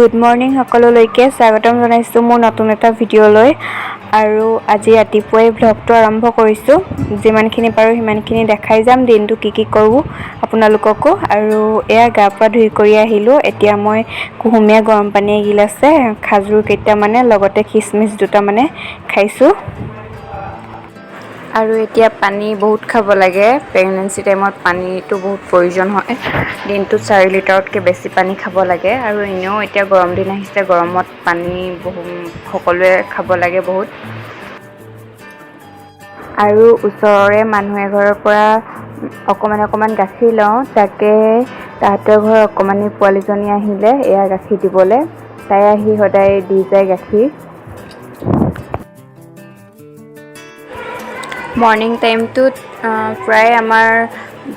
Good morning সকলোলৈকে স্বাগতম জনাইছোঁ মোৰ নতুন এটা ভিডিঅ'লৈ। আৰু আজি ৰাতিপুৱাই ভ্লগটো আৰম্ভ কৰিছোঁ। যিমানখিনি পাৰোঁ সিমানখিনি দেখাই যাম, দিনটো কি কৰোঁ আপোনালোককো। আৰু এয়া গা পা ধুই কৰি আহিলোঁ। এতিয়া মই কুহুমীয়া গৰম পানী এগিলাছে, খাজুৰ কেইটামানে, লগতে খিচমিচ দুটামানে খাইছোঁ। আৰু এতিয়া পানী বহুত খাব লাগে। প্ৰেগনেঞ্চি টাইমত পানীটো বহুত প্ৰয়োজন হয়। দিনটোত 4 লিটাৰতকৈ বেছি পানী খাব লাগে। আৰু এনেও এতিয়া গৰম দিন আহিছে, গৰমত পানী সকলোৱে খাব লাগে বহুত। আৰু ওচৰৰে মানুহ এঘৰৰ পৰা অকণমান গাখীৰ লওঁ, তাকে তাহাঁতৰ ঘৰৰ অকণমানি পোৱালীজনী আহিলে এয়া গাখীৰ দিবলৈ। তাই আহি সদায় দি যায় গাখীৰ। মৰ্ণিং টাইমটোত প্ৰায় আমাৰ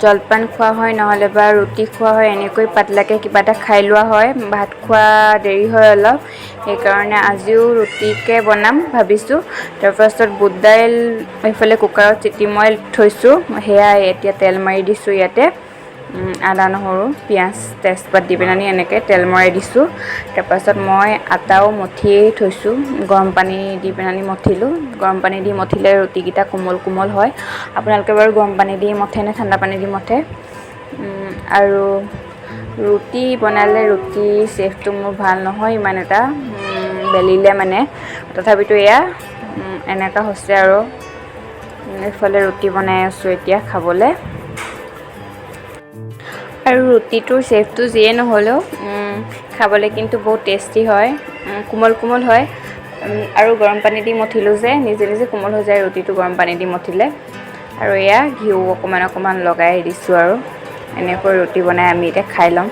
জলপান খোৱা হয়, নহ'লে বা ৰুটি খোৱা হয়। এনেকৈ পাতলাকৈ কিবা এটা খাই লোৱা হয়। ভাত খোৱা দেৰি হয় অলপ, সেইকাৰণে আজিও ৰুটিকে বনাম ভাবিছোঁ। তাৰপাছত বুট দাইল এইফালে কুকাৰত চিটি মই থৈছোঁ। সেয়াই এতিয়া তেল মাৰি দিছোঁ ইয়াতে। আদা নহৰু পিঁয়াজ তেজপাত দি পেলাই এনেকৈ তেল মৰাই দিছোঁ। তাৰপাছত মই আটাও মঠিয়েই থৈছোঁ, গৰম পানী দি পেলাই মঠিলোঁ। গৰম পানী দি মঠিলে ৰুটিকেইটা কোমল হয়। আপোনালোকে বাৰু গৰম পানী দি মঠে নে ঠাণ্ডা পানী দি মঠে? আৰু ৰুটি বনালে ৰুটি চেফটো মোৰ ভাল নহয় ইমান এটা, বেলিলে মানে। তথাপিতো এয়া এনেকুৱা হৈছে আৰু। এইফালে ৰুটি বনাই আছোঁ এতিয়া খাবলৈ। আৰু ৰুটিটোৰ চেফটো যিয়ে নহ'লেও খাবলৈ কিন্তু বহুত টেষ্টি হয়, কোমল হয়। আৰু গৰম পানী দি মঠিলোঁ যে নিজে কোমল হৈ যায় ৰুটিটো গৰম পানী দি মঠিলে। আৰু এয়া ঘিউ অকণমান লগাই দিছোঁ। আৰু এনেকৈ ৰুটি বনাই আমি এতিয়া খাই ল'ম।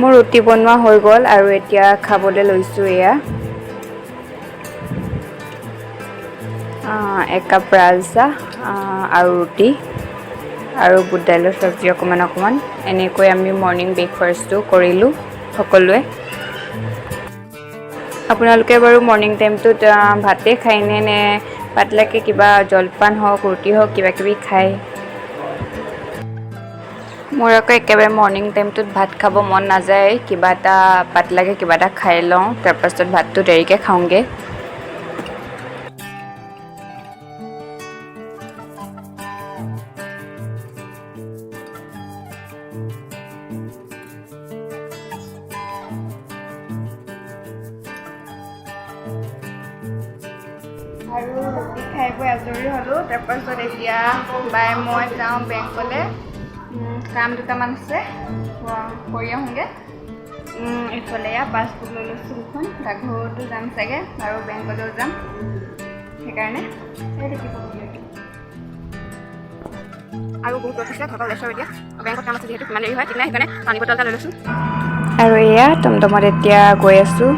মোৰ ৰুটি বনোৱা হৈ গ'ল আৰু এতিয়া খাবলৈ লৈছোঁ। এয়া 1 কাপ লাল চাহ আৰু ৰুটি আৰু বুট দাইলৰ চব্জি অকণমান। এনেকৈ আমি মৰ্ণিং ব্ৰেকফাষ্টটো কৰিলোঁ সকলোৱে। আপোনালোকে বাৰু মৰ্ণিং টাইমটোত ভাতেই খায়নে নে পাতলাকৈ কিবা জলপান হওক, ৰুটি হওক, কিবাকিবি খায়? মোৰ আকৌ একেবাৰে মৰ্ণিং টাইমটোত ভাত খাব মন নাযায়। কিবা এটা পাতলাকৈ কিবা এটা খাই লওঁ, তাৰপাছত ভাতটো দেৰিকৈ খাওঁগৈ। আৰু ৰুটি খাই বৈ আজৰি হ'লোঁ। তাৰপাছত এতিয়া বাই মই যাওঁ বেংকলৈ, কাম দুটামান আছে কৰি আহোঁগৈ। এইফালে পাছবুক লৈ লৈছোঁ দুখন, ডাকঘৰতো যাম চাগে আৰু বেংকলৈও যাম। সেইকাৰণে আৰু বহুত ৰ'দ আছে, ঘৰৰ ওলাইছোঁ এতিয়া। বেংকত কাম আছে যিহেতু, কিমান দেৰি হয় ঠিক নাই, সেইকাৰণে পানী বটল এটা লৈ লৈছোঁ। আৰু এয়া টমটমত এতিয়া গৈ আছোঁ।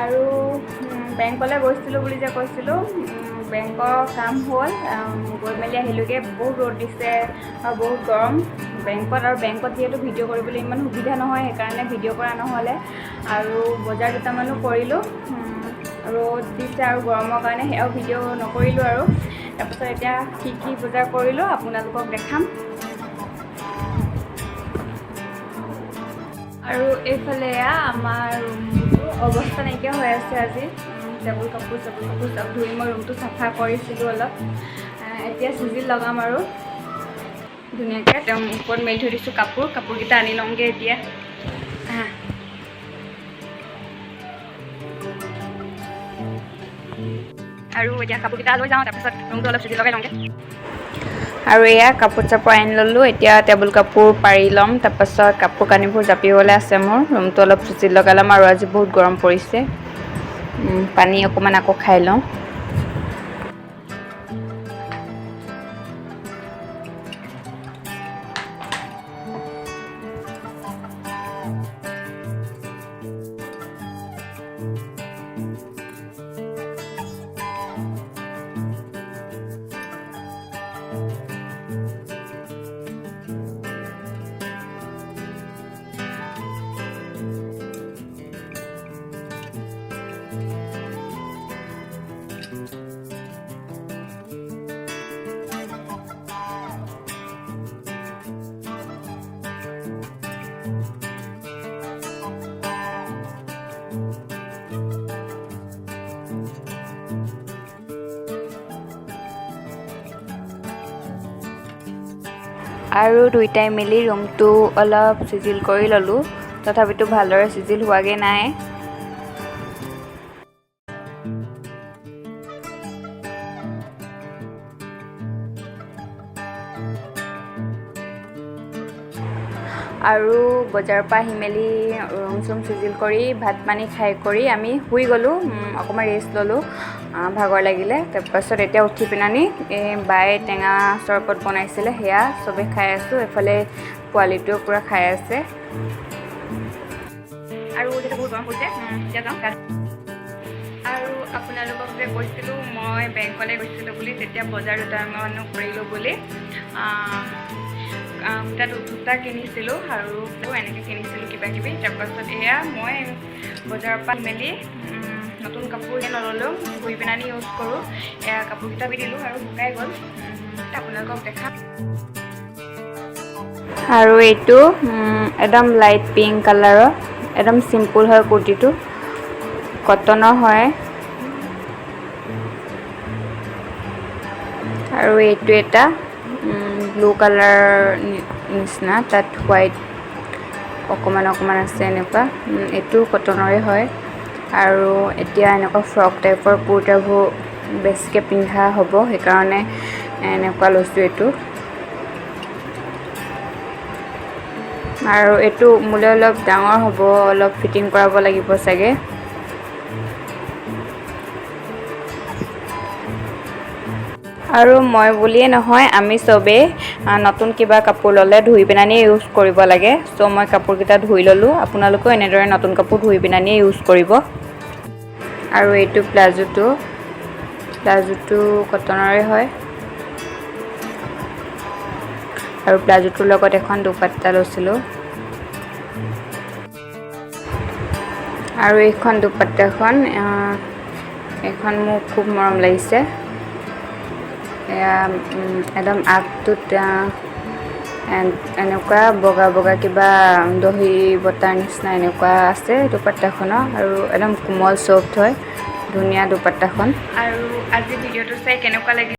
আৰু বেংকলৈ গৈছিলোঁ বুলি যে কৈছিলোঁ, বেংকৰ কাম হ'ল, গৈ মেলি আহিলোঁগৈ। বহুত ৰ'দ দিছে আৰু বহুত গৰম বেংকত যিহেতু ভিডিঅ' কৰিবলৈ ইমান সুবিধা নহয়, সেইকাৰণে ভিডিঅ' কৰা নহ'লে। আৰু বজাৰ দুটামানো কৰিলোঁ, ৰ'দ দিছে আৰু গৰমৰ কাৰণে সেয়াও ভিডিঅ' নকৰিলোঁ। আৰু তাৰপাছত এতিয়া কি বজাৰ কৰিলোঁ আপোনালোকক দেখাম। আৰু এইফালে আমাৰ ৰুমটো অৱস্থা নাইকিয়া হৈ আছে আজি। টেবুল কাপোৰ চব ধুই মই ৰুমটো চাফা কৰিছিলোঁ অলপ। এতিয়া চিজিল লগাম আৰু ধুনীয়াকৈ তেওঁ ওপৰত মেলি থৈ দিছোঁ কাপোৰকেইটা আনি লওঁগৈ এতিয়া। আৰু এতিয়া কাপোৰকেইটা লৈ যাওঁ, তাৰপিছত ৰুমটো অলপ চিজিল লগাই লওঁগৈ। আৰু এয়া কাপোৰ চাপোৰ আনি ল'লোঁ। এতিয়া টেবুল কাপোৰ পাৰি ল'ম, তাৰপাছত কাপোৰ কানিবোৰ জাপিবলৈ আছে মোৰ। ৰুমটো অলপ চিজিল লগাই ল'ম। আৰু আজি বহুত গৰম পৰিছে। পানী অকণমান আকৌ খাই লওঁ। আৰু দুইটাই মিলি ৰুমটো অলপ চিজিল কৰি ল'লোঁ, তথাপিতো ভালদৰে চিজিল হোৱাগৈ নাই। আৰু বজাৰৰ পৰা আহি মেলি ৰুম চুম চিজিল কৰি ভাত পানী খাই কৰি আমি শুই গ'লোঁ, অকণমান ৰেষ্ট ল'লোঁ, ভাগৰ লাগিলে। তাৰপাছত এতিয়া উঠি পিনানি বায়ে টেঙা চৰবত বনাইছিলে, সেয়া চবে খাই আছোঁ। এফালে পোৱালিটোৱেও পূৰা খাই আছে। আৰু যেতিয়া বহুত গৰম পৰিছে এতিয়া যাওঁ। আৰু আপোনালোকক যে কৈছিলোঁ মই বেংকলৈ গৈছিলোঁ বুলি, তেতিয়া বজাৰ দুটামানো কৰিলোঁ বুলি। দুটা কিনিছিলোঁ আৰু এনেকৈ কিনিছিলোঁ কিবাকিবি। তাৰপাছত এয়া মই বজাৰৰ পৰা মেলি নতুন কাপোৰ নল'লোঁ, ধুই পিনানি ইউজ কৰোঁ। এয়া কাপোৰকেইটা দিলোঁ আৰু শুকাই গ'ল। আপোনালোকক দেখাম। আৰু এইটো একদম লাইট পিংক কালাৰৰ, একদম চিম্পুল হয় কুৰ্তিটো, কটনৰ হয়। আৰু এইটো এটা ব্লু কালাৰ নিচিনা, তাত হোৱাইট অকণমান আছে এনেকুৱা, এইটো কটনৰে হয়। আৰু এতিয়া এনেকুৱা ফ্ৰক টাইপৰ কুৰ্তাবোৰ বেছিকৈ পিন্ধা হ'ব, সেইকাৰণে এনেকুৱা লৈছোঁ এইটো। আৰু এইটো মোলৈ অলপ ডাঙৰ হ'ব, অলপ ফিটিং কৰাব লাগিব চাগে। আৰু মই বুলিয়ে নহয়, আমি চবেই নতুন কিবা কাপোৰ ল'লে ধুই পিনানি ইউজ কৰিব লাগে। চ' মই কাপোৰকেইটা ধুই ল'লোঁ, আপোনালোকেও এনেদৰে নতুন কাপোৰ ধুই পিনানিয়ে ইউজ কৰিব। আৰু এইটো প্লাজোটো কটনৰে হয়। আৰু প্লাজোটোৰ লগত এখন দুপাট্টা লৈছিলোঁ। আৰু এইখন দুপাট্টাখন এইখন মোক খুব মৰম লাগিছে। এয়া একদম আগটোত এনেকুৱা বগা বগা কিবা দহি বটাৰ নিচিনা এনেকুৱা আছে দুপাট্টাখনৰ, আৰু একদম কোমল চফ্ট হয়, ধুনীয়া দুপাট্টাখন। আৰু আজি ভিডিঅ'টো চাই কেনেকুৱা লাগিল